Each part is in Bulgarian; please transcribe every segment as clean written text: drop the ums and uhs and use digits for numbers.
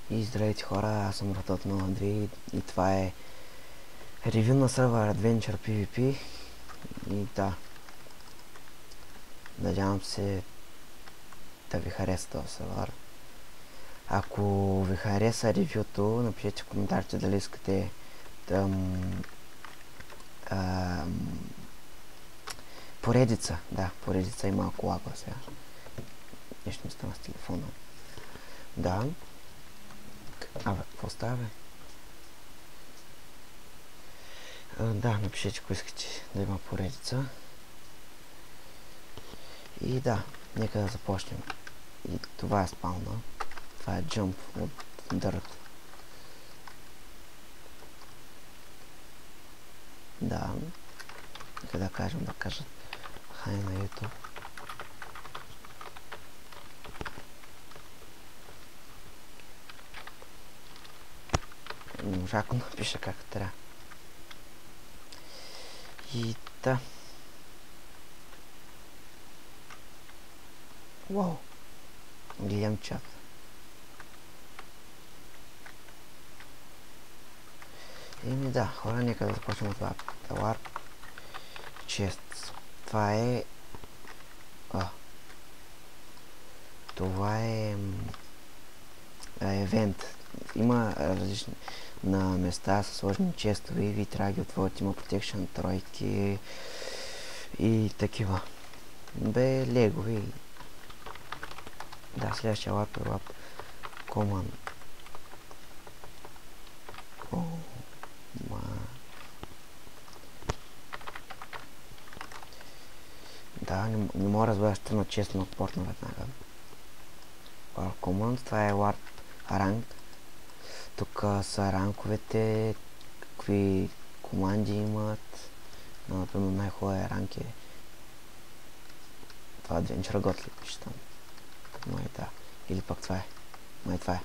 И здравейте хора, аз съм Ратот 02 и това е ревю на сервер Adventure PvP. И да, надявам се да ви хареса този сервер. Ако ви хареса ревюто, напишете в коментарите дали искате да поредица, да, поредица и малко лагва сега. Нещо ми стана с телефона. Да. Абе, какво става, бе? Да, напишете, ако искате да има поредица. И да, нека да започнем. И това е спауна. Това е джъмп от дърт. Да. Нека да кажем, да кажат хай на YouTube. Не можа да напиша как трябва. И да. Уау. Гледам чат. Еми да, хора, нека да започнем от това. Талар. Чест. Това е... Това е... евент. Има различни на места с сложни честове и ви трябва да ги отворят. Има Protection тройки и такива. Бе, легови. Да, следващия лап е лап Command. Да, не мога да разбера, ще на честно от порт наведнага. Warp Command, това е Warp Rank. Тук са ранковете, какви команди имат. Например, най-хубавия ранк е това Adventure God ли пише там. Май да. Или пък това е. Май това е.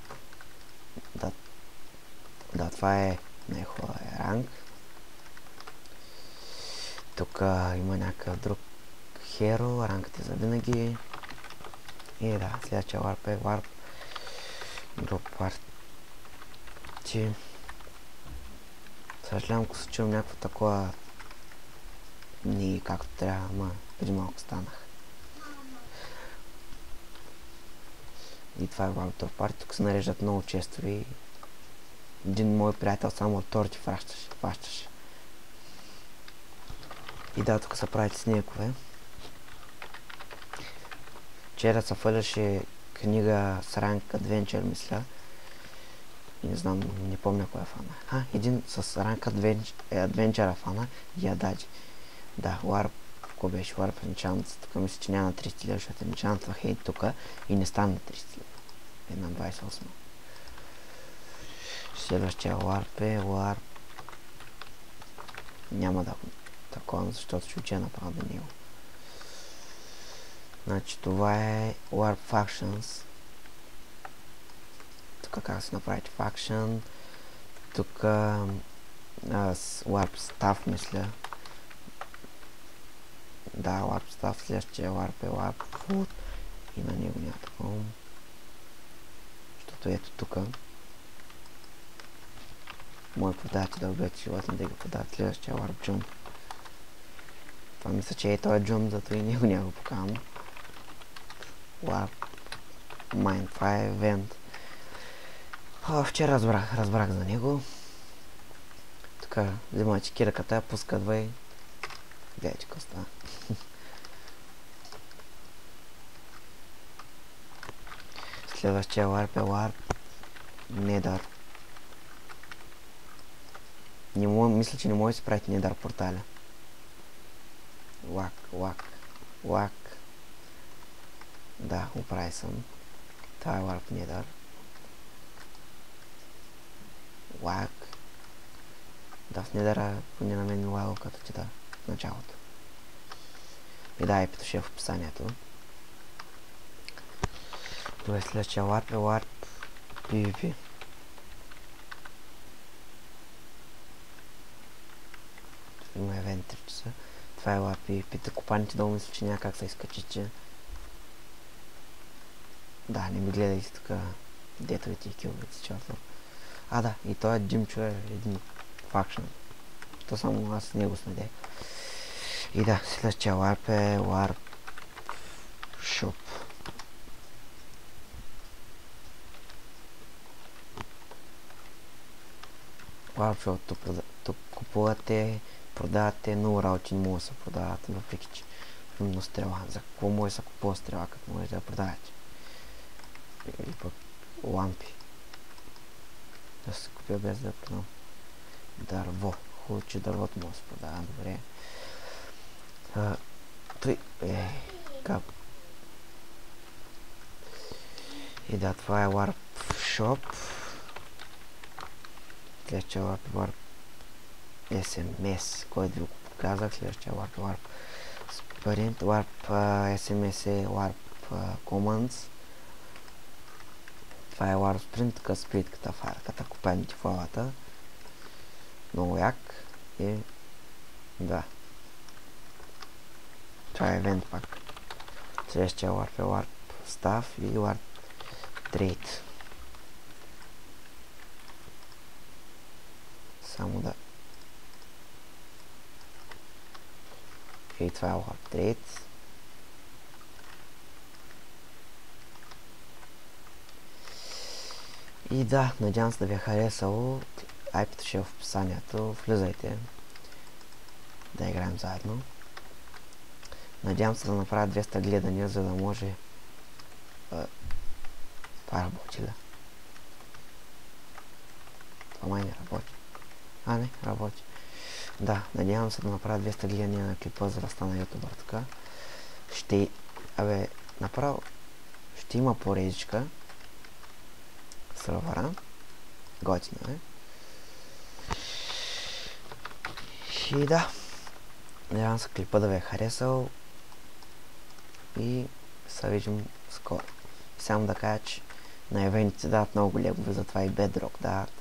Да, това е най-хубавия ранк. Тук има някакъв друг херо, ранкът е за винаги. И да, следващия варп е варп Drop Party. Съжалявам, ако се чувам някакво такова не както трябва, ама преди малко станах. И това е Warp Drop Party. Тук се нареждат много честови. Един мой приятел само от торти фащаше. И да, тук се правят снегове. Вчера се фърляше книга с ранк Adventure, мисля. Не знам, не помня кой е фана. Един с ранк Adventure фана и Ададжи. Да, Warp, какво беше? Warp Enchant. Тук мисля, че няма 300 лева, защото Enchant хейт тук и не стана 300 лева. Една 28. Следващия Warp е Warp. Няма да такова, защото ще уча направо до него. Значи това е Warp Factions. Тук как се направите Faction. Тук Warp Staff, мисля. Да, Warp Staff. Следващия Warp е Warp Food. И на него няма такова. Защото ето тук. Мои продавачи да обичат животни да ги продават. Следващия Warp Jump. Това мисля, че е този Jump, зато и него няма го покавам. Warp Mine, това е евент. Вчера разбрах за него. Така, взема чекирката, пуска две. Гледайте какво става. Следващия Warp е Warp Nether. Мисля, че не може да си правите Nether порталя. Лак. Да, оправи съм. Това е Warp Nether. Лак. Да, в Недъра поне на мен ми лагал като чета в началото. И да, петушия в описанието. Това следващия Warp е Warp PvP. Има евент 3 часа. Това е Warp PvP. Копаните долу мисля, че няма как се изкачите. Да, не ми гледайте тук Детовите и киловете, чарто. А, да, и той Джимчо е един факшн. То само аз него снеде. И да, следващия ларп е Warp Shop. Warp Shop, тук купувате, продавате, но раути не могат да се продават, въпреки че именно стрела. За какво може да се купува стрела, като може да я продавате? Или пък лампи. Да се купя без да продам. Дърво. Хубаво, че дървото може да се продава. Добре. Той кап. И да, това е Warp Shop. Следващия Warp е Warp SMS, който ви го показах. Следващия Warp е Warp Sprint. Warp SMS е Warp Commands. Това е Warp Sprint, така спритката, фарката, купаем дефолата. Много як. И да. Това е евент пак. Следващия Warp е Warp Staff и Warp Trade. Само да. И това е Warp Trade. И да, надявам се да ви е харесало. IP-то ще е в описанието. Влизайте да играем заедно. Надявам се да направя 200 гледания, за да може... Това работи ли? Това май не работи. А, не, работи. Да, надявам се да направя 200 гледания на клипа, за да стана ютубър така. Направо ще има поредичка. Сървъра. Готино е. И да. Надявам се клипа да ви е харесал. И се виждам скоро. Само да кажа, че на евентите дават много легове, затова и Bedrock дават.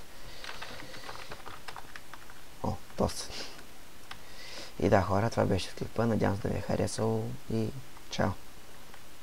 О, доста. И да, хора, това беше клипа. Надявам се да ви е харесал и чао.